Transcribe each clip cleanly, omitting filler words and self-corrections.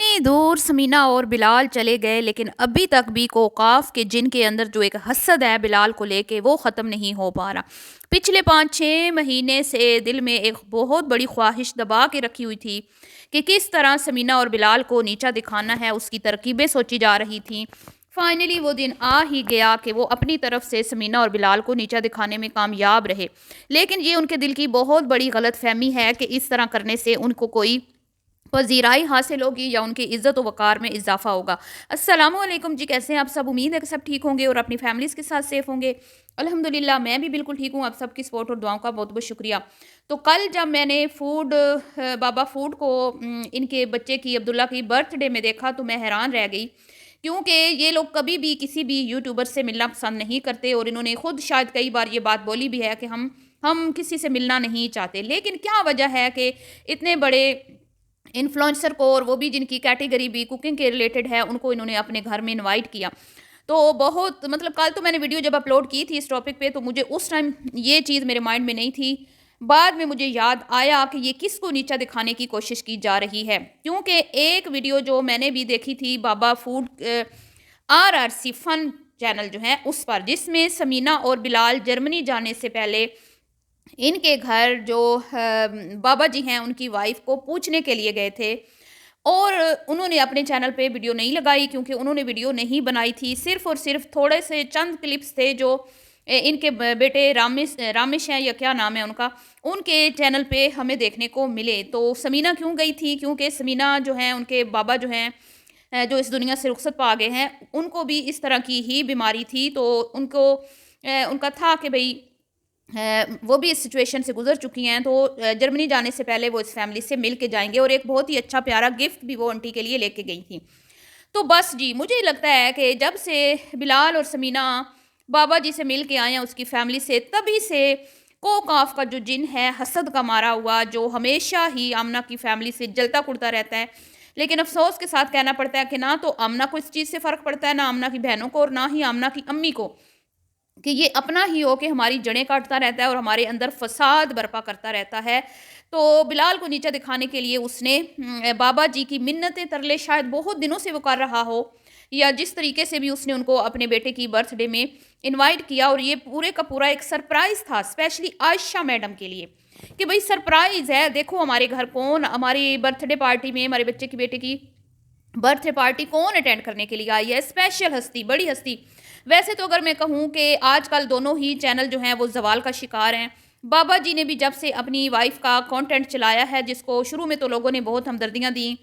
اتنی دور سمینہ اور بلال چلے گئے لیکن ابھی تک بھی کوقاف کے جن کے اندر جو ایک حسد ہے بلال کو لے کے وہ ختم نہیں ہو پا رہا۔ پچھلے 5-6 مہینے سے دل میں ایک بہت بڑی خواہش دبا کے رکھی ہوئی تھی کہ کس طرح سمینہ اور بلال کو نیچا دکھانا ہے، اس کی ترکیبیں سوچی جا رہی تھیں۔ فائنلی وہ دن آ ہی گیا کہ وہ اپنی طرف سے سمینہ اور بلال کو نیچا دکھانے میں کامیاب رہے، لیکن یہ ان کے دل کی بہت بڑی غلط فہمی ہے کہ اس طرح کرنے سے ان کو کوئی پذیرائی حاصل ہوگی یا ان کی عزت و وقار میں اضافہ ہوگا۔ السلام علیکم جی، کیسے ہیں آپ سب؟ امید ہے کہ سب ٹھیک ہوں گے اور اپنی فیملیز کے ساتھ سیف ہوں گے۔ الحمدللہ میں بھی بالکل ٹھیک ہوں، آپ سب کی سپورٹ اور دعاؤں کا بہت بہت شکریہ۔ تو کل جب میں نے بابا فوڈ کو ان کے بچے کی عبداللہ کی برتھ ڈے میں دیکھا تو میں حیران رہ گئی، کیونکہ یہ لوگ کبھی بھی کسی بھی یوٹیوبر سے ملنا پسند نہیں کرتے اور انہوں نے خود شاید کئی بار یہ بات بولی بھی ہے کہ ہم کسی سے ملنا نہیں چاہتے، لیکن کیا وجہ ہے کہ اتنے بڑے انفلوئنسر کو، اور وہ بھی جن کی کیٹیگری بھی کوکنگ کے ریلیٹڈ ہے، ان کو انہوں نے اپنے گھر میں انوائٹ کیا۔ تو بہت کل تو میں نے ویڈیو جب اپلوڈ کی تھی اس ٹاپک پہ تو مجھے اس ٹائم یہ چیز میرے مائنڈ میں نہیں تھی، بعد میں مجھے یاد آیا کہ یہ کس کو نیچا دکھانے کی کوشش کی جا رہی ہے، کیونکہ ایک ویڈیو جو میں نے بھی دیکھی تھی بابا فوڈ RRC فن چینل جو ہے اس پر، جس میں سمینہ اور بلال جرمنی جانے سے پہلے ان کے گھر جو بابا جی ہیں ان کی وائف کو پوچھنے کے لیے گئے تھے، اور انہوں نے اپنے چینل پہ ویڈیو نہیں لگائی کیونکہ انہوں نے ویڈیو نہیں بنائی تھی، صرف اور صرف تھوڑے سے چند کلپس تھے جو ان کے بیٹے رامش ہیں یا کیا نام ہے ان کا، ان کے چینل پہ ہمیں دیکھنے کو ملے۔ تو سمینہ کیوں گئی تھی؟ کیونکہ سمینہ جو ہیں ان کے بابا جو ہیں جو اس دنیا سے رخصت پا گئے ہیں، ان کو بھی اس طرح کی ہی بیماری تھی، تو ان کا تھا کہ بھئی وہ بھی اس سچویشن سے گزر چکی ہیں، تو جرمنی جانے سے پہلے وہ اس فیملی سے مل کے جائیں گے، اور ایک بہت ہی اچھا پیارا گفٹ بھی وہ انٹی کے لیے لے کے گئی تھیں۔ تو بس جی، مجھے لگتا ہے کہ جب سے بلال اور سمینہ بابا جی سے مل کے آئے ہیں اس کی فیملی سے، تبھی سے کوکاف کا جو جن ہے حسد کا مارا ہوا، جو ہمیشہ ہی آمنہ کی فیملی سے جلتا کڑتا رہتا ہے، لیکن افسوس کے ساتھ کہنا پڑتا ہے کہ نہ تو آمنہ کو اس چیز سے فرق پڑتا ہے، نہ آمنہ کی بہنوں کو، اور نہ ہی آمنہ کی امی کو، کہ یہ اپنا ہی ہو کہ ہماری جڑیں کاٹتا رہتا ہے اور ہمارے اندر فساد برپا کرتا رہتا ہے۔ تو بلال کو نیچا دکھانے کے لیے اس نے بابا جی کی منتیں ترلے شاید بہت دنوں سے وہ کر رہا ہو، یا جس طریقے سے بھی اس نے ان کو اپنے بیٹے کی برتھ ڈے میں انوائٹ کیا، اور یہ پورے کا پورا ایک سرپرائز تھا اسپیشلی عائشہ میڈم کے لیے، کہ بھئی سرپرائز ہے، دیکھو ہمارے گھر کون ہماری برتھ ڈے پارٹی میں ہمارے بچے کی بیٹے کی برتھ ڈے پارٹی کون اٹینڈ کرنے کے لیے آئی ہے، اسپیشل ہستی، بڑی ہستی۔ ویسے تو اگر میں کہوں کہ آج کل دونوں ہی چینل جو ہیں وہ زوال کا شکار ہیں۔ بابا جی نے بھی جب سے اپنی وائف کا کانٹینٹ چلایا ہے، جس کو شروع میں تو لوگوں نے بہت ہمدردیاں دیں،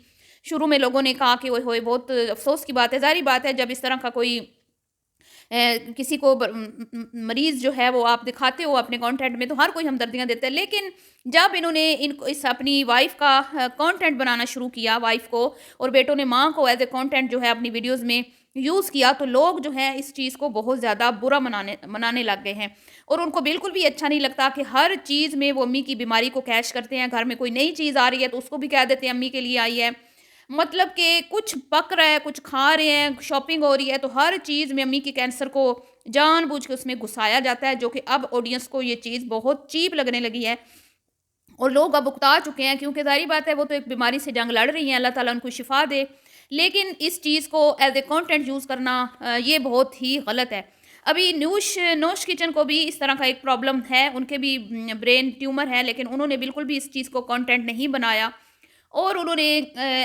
شروع میں لوگوں نے کہا کہ اوئے ہوئے بہت افسوس کی بات ہے، ظاہری بات ہے جب اس طرح کا کوئی کسی کو مریض جو ہے وہ آپ دکھاتے ہو اپنے کانٹینٹ میں تو ہر کوئی ہمدردیاں دیتا ہے، لیکن جب انہوں نے اس اپنی وائف کا کانٹینٹ بنانا شروع کیا، وائف کو اور بیٹوں نے ماں کو ایز اے کانٹینٹ جو ہے اپنی ویڈیوز میں یوز کیا، تو لوگ جو ہیں اس چیز کو بہت زیادہ برا منانے لگ گئے ہیں، اور ان کو بالکل بھی اچھا نہیں لگتا کہ ہر چیز میں وہ امی کی بیماری کو کیش کرتے ہیں، گھر میں کوئی نئی چیز آ رہی ہے تو اس کو بھی کہہ دیتے ہیں امی کے لیے آئی ہے، مطلب کہ کچھ پک رہا ہے، کچھ کھا رہے ہیں، شاپنگ ہو رہی ہے، تو ہر چیز میں امی کی کینسر کو جان بوجھ کے اس میں گھسایا جاتا ہے، جو کہ اب آڈینس کو یہ چیز بہت چیپ لگنے لگی ہے، اور لوگ اب اکتا چکے ہیں، کیونکہ ظاہری بات ہے وہ تو ایک بیماری سے جنگ لڑ رہی ہیں، اللہ تعالیٰ ان کو شفا دے، لیکن اس چیز کو ایز اے کانٹینٹ یوز کرنا یہ بہت ہی غلط ہے۔ ابھی نوش کچن کو بھی اس طرح کا ایک پرابلم ہے، ان کے بھی برین ٹیومر ہے، لیکن انہوں نے بالکل بھی اس چیز کو کانٹینٹ نہیں بنایا، اور انہوں نے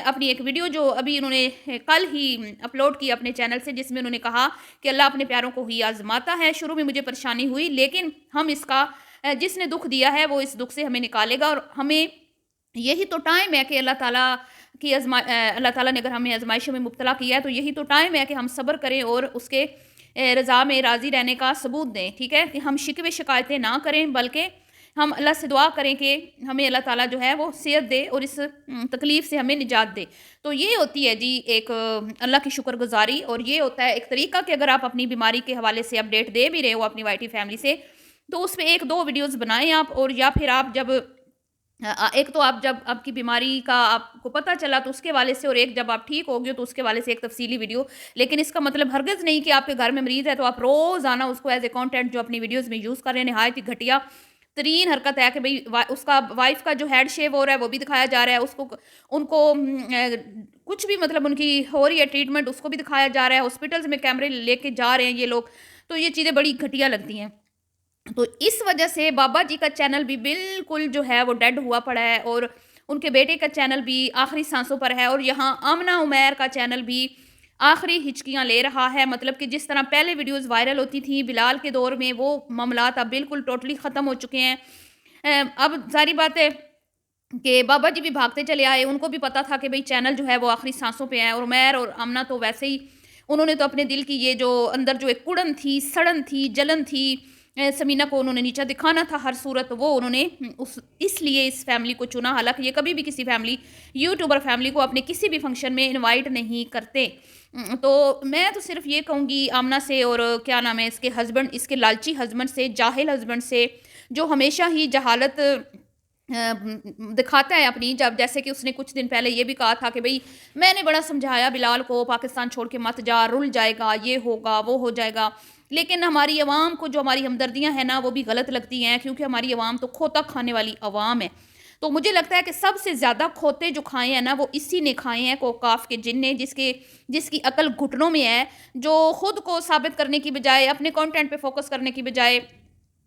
اپنی ایک ویڈیو جو ابھی انہوں نے کل ہی اپلوڈ کی اپنے چینل سے، جس میں انہوں نے کہا کہ اللہ اپنے پیاروں کو ہی آزماتا ہے، شروع میں مجھے پریشانی ہوئی لیکن ہم اس کا جس نے دکھ دیا ہے وہ اس دکھ سے ہمیں نکالے گا، اور ہمیں یہی تو ٹائم ہے کہ اللہ تعالیٰ نے اگر ہمیں آزمائشوں میں مبتلا کیا ہے تو یہی تو ٹائم ہے کہ ہم صبر کریں اور اس کے رضا میں راضی رہنے کا ثبوت دیں، ٹھیک ہے، کہ ہم شکوے شکایتیں نہ کریں، بلکہ ہم اللہ سے دعا کریں کہ ہمیں اللہ تعالیٰ جو ہے وہ صحت دے اور اس تکلیف سے ہمیں نجات دے۔ تو یہ ہوتی ہے جی ایک اللہ کی شکر گزاری، اور یہ ہوتا ہے ایک طریقہ کہ اگر آپ اپنی بیماری کے حوالے سے اپڈیٹ دے بھی رہے ہو اپنی وائی ٹی فیملی سے، تو اس پہ 1-2 ویڈیوز بنائیں آپ، اور یا پھر آپ جب ایک تو آپ جب آپ کی بیماری کا آپ کو پتہ چلا تو اس کے والے سے، اور ایک جب آپ ٹھیک ہو گئے تو اس کے والے سے ایک تفصیلی ویڈیو، لیکن اس کا مطلب ہرگز نہیں کہ آپ کے گھر میں مریض ہے تو آپ روزانہ اس کو ایز اے کانٹینٹ جو اپنی ویڈیوز میں یوز کر رہے ہیں، نہایت ہی گھٹیا ترین حرکت ہے کہ بھئی اس کا وائف کا جو ہیڈ شیو ہو رہا ہے وہ بھی دکھایا جا رہا ہے، ان کو کچھ بھی مطلب ان کی ہو رہی ہے ٹریٹمنٹ اس کو بھی دکھایا جا رہا ہے، ہاسپٹلز میں کیمرے لے کے جا رہے ہیں یہ لوگ، تو یہ چیزیں بڑی گھٹیا لگتی ہیں۔ تو اس وجہ سے بابا جی کا چینل بھی بالکل جو ہے وہ ڈیڈ ہوا پڑا ہے، اور ان کے بیٹے کا چینل بھی آخری سانسوں پر ہے، اور یہاں آمنہ عمیر کا چینل بھی آخری ہچکیاں لے رہا ہے۔ مطلب کہ جس طرح پہلے ویڈیوز وائرل ہوتی تھیں بلال کے دور میں، وہ معاملات اب بالکل ٹوٹلی ختم ہو چکے ہیں۔ اب ظاہری بات ہے کہ بابا جی بھی بھاگتے چلے آئے، ان کو بھی پتا تھا کہ بھئی چینل جو ہے وہ آخری سانسوں پہ ہے، اور عمیر اور آمنہ تو ویسے ہی انہوں نے تو اپنے دل کی یہ جو اندر جو ایک کڑن تھی، سڑن تھی، جلن تھی، سمینہ کو انہوں نے نیچا دکھانا تھا ہر صورت، وہ انہوں نے اس لیے اس فیملی کو چنا، حالانکہ یہ کبھی بھی کسی فیملی یوٹیوبر فیملی کو اپنے کسی بھی فنکشن میں انوائٹ نہیں کرتے۔ تو میں تو صرف یہ کہوں گی آمنہ سے، اور کیا نام ہے اس کے ہسبینڈ، اس کے لالچی ہسبینڈ سے، جاہل ہسبینڈ سے، جو ہمیشہ ہی جہالت دکھاتا ہے اپنی، جب جیسے کہ اس نے کچھ دن پہلے یہ بھی کہا تھا کہ بھئی میں نے بڑا سمجھایا بلال کو پاکستان چھوڑ کے مت جا، رل جائے گا، یہ ہوگا وہ ہو جائے گا، لیکن ہماری عوام کو جو ہماری ہمدردیاں ہیں نا وہ بھی غلط لگتی ہیں، کیونکہ ہماری عوام تو کھوتا کھانے والی عوام ہے۔ تو مجھے لگتا ہے کہ سب سے زیادہ کھوتے جو کھائے ہیں نا وہ اسی نے کھائے ہیں، کوکاف کے جن نے، جس کی عقل گھٹنوں میں ہے، جو خود کو ثابت کرنے کی بجائے، اپنے کنٹینٹ پہ فوکس کرنے کی بجائے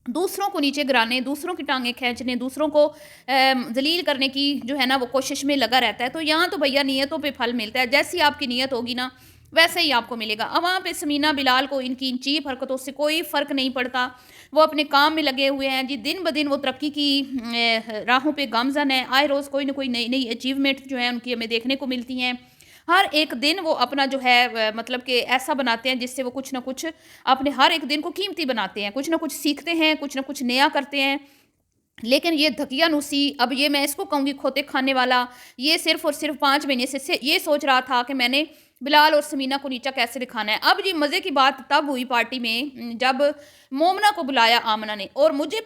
دوسروں کو نیچے گرانے، دوسروں کی ٹانگیں کھینچنے، دوسروں کو ذلیل کرنے کی جو ہے نا وہ کوشش میں لگا رہتا ہے۔ تو یہاں تو بھیا نیتوں پہ پھل ملتا ہے، جیسی آپ کی نیت ہوگی نا ویسے ہی آپ کو ملے گا۔ عوام پہ سمینہ بلال کو ان کی ان چیپ حرکتوں سے کوئی فرق نہیں پڑتا، وہ اپنے کام میں لگے ہوئے ہیں جی، دن بدن وہ ترقی کی راہوں پہ گامزن ہے، آئے روز کوئی نہ کوئی نئی نئی اچیومنٹ جو ہیں ان کی ہمیں دیکھنے کو ملتی ہیں۔ ہر ایک دن وہ اپنا جو ہے مطلب کہ ایسا بناتے ہیں جس سے وہ کچھ نہ کچھ اپنے ہر ایک دن کو قیمتی بناتے ہیں، کچھ نہ کچھ سیکھتے ہیں، کچھ نہ کچھ نیا کرتے ہیں۔ لیکن یہ دھکیا نوسی، اب یہ میں اس کو کہوں گی کھوتے کھانے والا، یہ صرف اور صرف 5 مہینے سے یہ سوچ رہا تھا کہ میں نے بلال اور سمینہ کو نیچا کیسے دکھانا ہے۔ اب یہ مزے کی بات تب ہوئی پارٹی میں جب مومنہ کو بلایا آمنہ نے، اور مجھے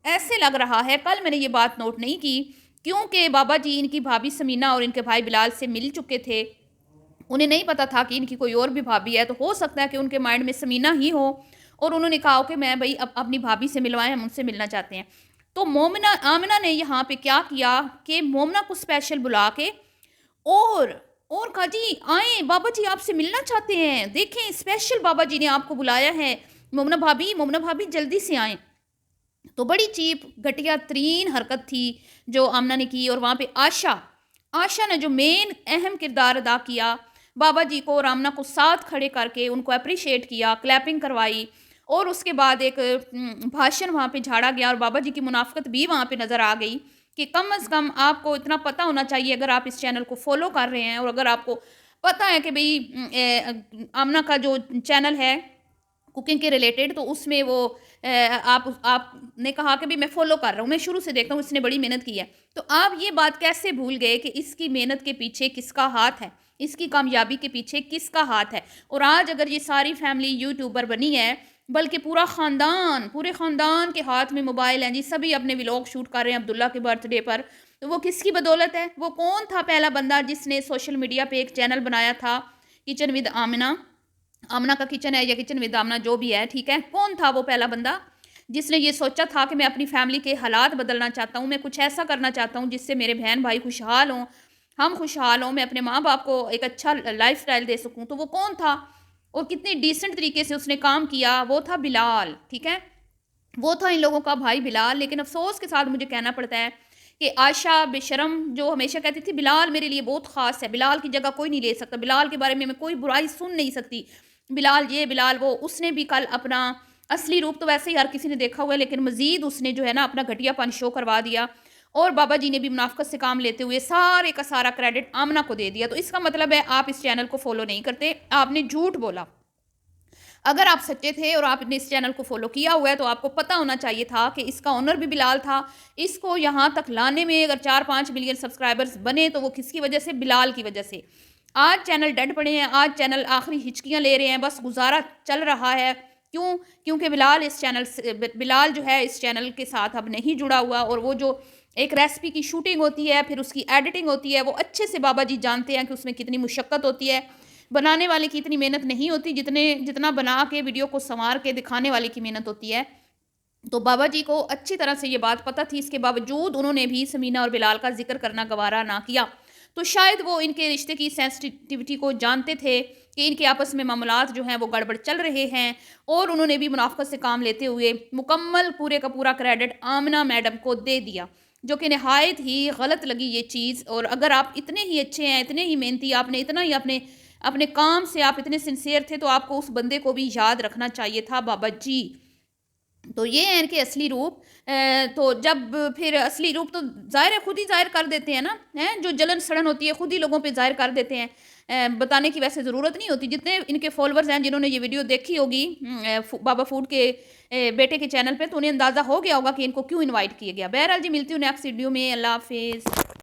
ایسے لگ رہا ہے، کل میں نے یہ بات نوٹ نہیں کی، کیونکہ بابا جی ان کی بھابھی سمینہ اور ان کے بھائی بلال سے مل چکے تھے، انہیں نہیں پتا تھا کہ ان کی کوئی اور بھی بھابھی ہے، تو ہو سکتا ہے کہ ان کے مائنڈ میں سمینہ ہی ہو، اور انہوں نے کہا کہ میں بھائی اپنی بھابھی سے ملوائیں، ہم ان سے ملنا چاہتے ہیں۔ تو آمنہ نے یہاں پہ کیا کیا کہ مومنہ کو اسپیشل بلا کے اور کہا جی آئیں، بابا جی آپ سے ملنا چاہتے ہیں، دیکھیں اسپیشل بابا جی نے آپ کو بلایا ہے، مومنہ بھابھی جلدی سے آئیں۔ تو بڑی چیپ گھٹیا ترین حرکت تھی جو آمنہ نے کی، اور وہاں پہ آشا نے جو مین اہم کردار ادا کیا، بابا جی کو اور آمنہ کو ساتھ کھڑے کر کے ان کو اپریشیٹ کیا، کلیپنگ کروائی، اور اس کے بعد ایک بھاشن وہاں پہ جھاڑا گیا، اور بابا جی کی منافقت بھی وہاں پہ نظر آ گئی کہ کم از کم آپ کو اتنا پتہ ہونا چاہیے، اگر آپ اس چینل کو فالو کر رہے ہیں، اور اگر آپ کو پتہ ہے کہ بھئی آمنہ کا جو چینل ہے کوکنگ کے ریلیٹڈ، تو اس میں وہ آپ نے کہا کہ بھی میں فالو کر رہا ہوں، میں شروع سے دیکھتا ہوں، اس نے بڑی محنت کی ہے، تو آپ یہ بات کیسے بھول گئے کہ اس کی محنت کے پیچھے کس کا ہاتھ ہے، اس کی کامیابی کے پیچھے کس کا ہاتھ ہے؟ اور آج اگر یہ ساری فیملی یوٹیوبر بنی ہے، بلکہ پورے خاندان کے ہاتھ میں موبائل ہیں جی، سبھی اپنے ولاگ شوٹ کر رہے ہیں عبداللہ کے برتھ ڈے پر، تو وہ کس کی بدولت ہے؟ وہ کون تھا پہلا بندہ جس نے سوشل میڈیا پہ ایک چینل بنایا تھا، کچن ود آمنہ کا کچن ہے یا کچن ود آمنہ جو بھی ہے، ٹھیک ہے، کون تھا وہ پہلا بندہ جس نے یہ سوچا تھا کہ میں اپنی فیملی کے حالات بدلنا چاہتا ہوں، میں کچھ ایسا کرنا چاہتا ہوں جس سے میرے بہن بھائی خوشحال ہوں، ہم خوشحال ہوں، میں اپنے ماں باپ کو ایک اچھا لائف سٹائل دے سکوں؟ تو وہ کون تھا، اور کتنی ڈیسنٹ طریقے سے اس نے کام کیا؟ وہ تھا بلال، ٹھیک ہے، وہ تھا ان لوگوں کا بھائی بلال۔ لیکن افسوس کے ساتھ مجھے کہنا پڑتا ہے کہ عائشہ بے شرم جو ہمیشہ کہتی تھی بلال میرے لیے بہت خاص ہے، بلال کی جگہ کوئی نہیں لے سکتا، بلال کے بارے میں کوئی برائی سن نہیں سکتی، بلال یہ بلال وہ، اس نے بھی کل اپنا اصلی روپ تو ویسے ہی ہر کسی نے دیکھا ہوا ہے، لیکن مزید اس نے جو ہے نا اپنا گھٹیا پن شو کروا دیا، اور بابا جی نے بھی منافقت سے کام لیتے ہوئے سارے کا سارا کریڈٹ آمنہ کو دے دیا۔ تو اس کا مطلب ہے آپ اس چینل کو فالو نہیں کرتے، آپ نے جھوٹ بولا۔ اگر آپ سچے تھے اور آپ نے اس چینل کو فالو کیا ہوا ہے تو آپ کو پتہ ہونا چاہیے تھا کہ اس کا اونر بھی بلال تھا، اس کو یہاں تک لانے میں اگر 4-5 ملین سبسکرائبرز بنے تو وہ کس کی وجہ سے؟ بلال کی وجہ سے۔ آج چینل ڈیڈ پڑے ہیں، آج چینل آخری ہچکیاں لے رہے ہیں، بس گزارا چل رہا ہے، کیونکہ بلال جو ہے اس چینل کے ساتھ اب نہیں جڑا ہوا، اور وہ جو ایک ریسپی کی شوٹنگ ہوتی ہے، پھر اس کی ایڈیٹنگ ہوتی ہے، وہ اچھے سے بابا جی جانتے ہیں کہ اس میں کتنی مشقت ہوتی ہے، بنانے والے کی اتنی محنت نہیں ہوتی جتنا بنا کے ویڈیو کو سنوار کے دکھانے والے کی محنت ہوتی ہے۔ تو بابا جی کو اچھی طرح سے یہ بات پتہ تھی، اس کے باوجود انہوں نے بھی سمینہ اور بلال کا ذکر کرنا گوارا نہ کیا۔ تو شاید وہ ان کے رشتے کی سینسٹیوٹی کو جانتے تھے کہ ان کے آپس میں معاملات جو ہیں وہ گڑبڑ چل رہے ہیں، اور انہوں نے بھی منافقت سے کام لیتے ہوئے مکمل پورے کا پورا کریڈٹ آمنہ میڈم کو دے دیا، جو کہ نہایت ہی غلط لگی یہ چیز۔ اور اگر آپ اتنے ہی اچھے ہیں، اتنے ہی محنتی، آپ نے اتنا ہی اپنے کام سے آپ اتنے سنسیئر تھے، تو آپ کو اس بندے کو بھی یاد رکھنا چاہیے تھا بابا جی۔ تو یہ ہے ان کے اصلی روپ۔ تو جب پھر اصلی روپ تو ظاہر ہے خود ہی ظاہر کر دیتے ہیں نا، جو جلن سڑن ہوتی ہے خود ہی لوگوں پہ ظاہر کر دیتے ہیں، بتانے کی ویسے ضرورت نہیں ہوتی۔ جتنے ان کے فالورز ہیں جنہوں نے یہ ویڈیو دیکھی ہوگی بابا فوڈ کے بیٹے کے چینل پہ، تو انہیں اندازہ ہو گیا ہوگا کہ ان کو کیوں انوائٹ کیا گیا۔ بہرحال جی، ملتی ہوں نیکسٹ ویڈیو میں، اللہ حافظ۔